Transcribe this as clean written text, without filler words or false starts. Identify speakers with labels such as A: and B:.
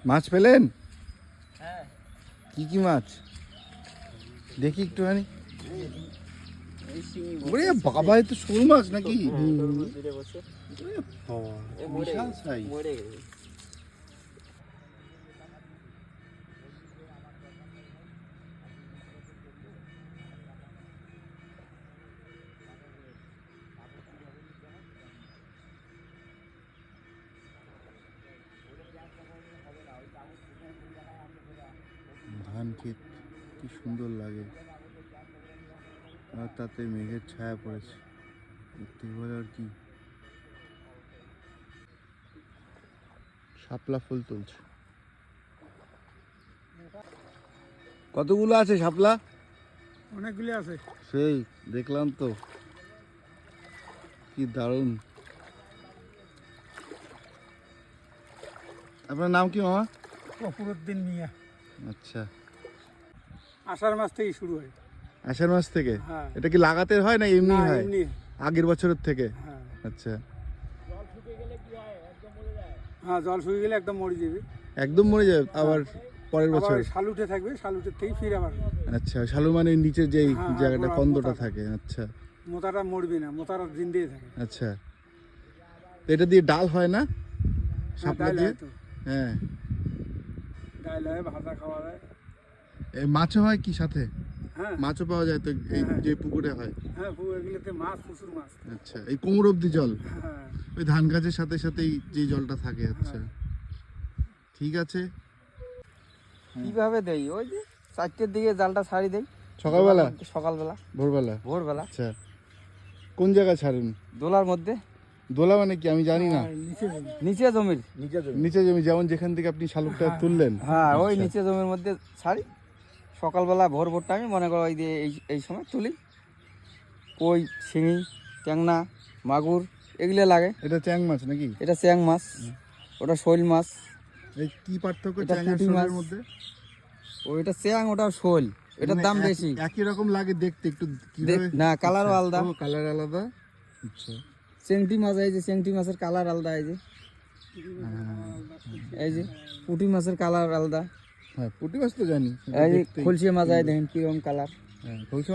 A: মাছ পেলেন? কি কি মাছ দেখি একটুখানি। ওরে বাবা, এ তো শোল মাছ নাকি? বিশাল সাইজ। ধান ক্ষেত কি সুন্দর লাগে, আর তাতে মেঘের ছায়া পড়েছে, দেখতে বলে আর কি। শাপলা ফুল তুলছে। কতগুলো আছে শাপলা?
B: অনেকগুলি আছে।
A: সেই দেখলাম তো, কি দারুণ। আপনার নাম কি মামা?
B: গফুরউদ্দিন মিয়া।
A: আচ্ছা,
B: আষাঢ় মাস থেকে শুরু হয়।
A: আষাঢ় মাস থেকে?
B: হ্যাঁ।
A: এটা কি লাগাতে হয় না এমনি হয়?
B: এমনি।
A: আগের বছরের থেকে?
B: হ্যাঁ।
A: আচ্ছা,
B: হ্যাঁ, জল শুকিয়ে গেলে একদম মরে যাবে।
A: একদম মরে যাবে আবার পরের বছর?
B: আবার শাল উঠে থাকবে, শাল উঠে থেকেই ফির আবার।
A: আচ্ছা, শালু মানে নিচে যেই
B: হ্যাঁ,
A: জায়গাটা
B: গোড়া
A: কন্দটা
B: মোটা।
A: থাকে। আচ্ছা
B: মোতাটা মরবে না, মোতাটা জিন্দেই থাকে।
A: আচ্ছা, তো এটা দিয়ে ডাল হয় না?
B: হ্যাঁ,
A: শাপলা
B: ডাল
A: দিয়ে?
B: হয় তো।
A: হ্যাঁ।
B: ডাল হয়, ভাজা খাওয়া যায়।
A: এই মাছও হয় কি সাথে?
B: হ্যাঁ,
A: মাছও পাওয়া যায় তো এই
B: হ্যাঁ।
A: যে পুকুরে হয়?
B: হ্যাঁ, এগুলোতে মাছ, প্রচুর মাছ।
A: আচ্ছা, এই কোমর অব্দি জল?
B: হ্যাঁ।
A: ওই ধান গাছের সাথে সাথেই যে জলটা থাকে। আচ্ছা, ঠিক আছে।
C: কিভাবে দেই? ওই যে 4টের দিকে জালটা ছাড়ি দেই।
A: সকালবেলা?
C: সকালবেলা,
A: ভোরবেলা?
C: ভোরবেলা।
A: আচ্ছা, কোন জায়গায় ছাড়েন?
C: দোলার মধ্যে।
A: দোলা মানে কি আমি জানি না।
B: নিচে যাবে।
C: নিচে জমির।
A: নিচে জমি, যেমন যেখান থেকে আপনি শালুকটা তুললেন?
C: হ্যাঁ, ওই
A: আচ্ছা।
C: নিচে জমির মধ্যে ছাড়ি। সকালবেলা ভোর ভোরটা আমি মনে করো ওই যে এই সময় তুলি। কই, শিঙি, ট্যাংনা, মাগুর এগুলো লাগে।
A: এটা চ্যাং মাছ নাকি?
C: এটা চ্যাং মাছ, ওটা শৈল মাছ।
A: এই কি পার্থক্য
C: এটা
A: চ্যাং আর
C: পুঁটি
A: শোলের
C: মাছ।
A: মধ্যে?
C: ওইটা চ্যাং, ওটা শৈল। এটার
A: মানে
C: দাম বেশি।
A: একই রকম লাগে দেখতে, একটু কিভাবে?
C: না, কালারও আলাদা।
A: ও, কালার আলাদা। আচ্ছা,
C: চেংটি মাছ, এই যে চেংটি মাছের কালার আলাদা। এই যে পুঁটি মাছের কালার আলাদা।
A: হ্যাঁ পুঁটি মাছ তো জানি,
C: এই যে
A: দেখতেই
C: খলসিয়া মাছ
A: সুন্দর।
C: দেখেন কিরকম কালার।
A: হ্যাঁ, খলসি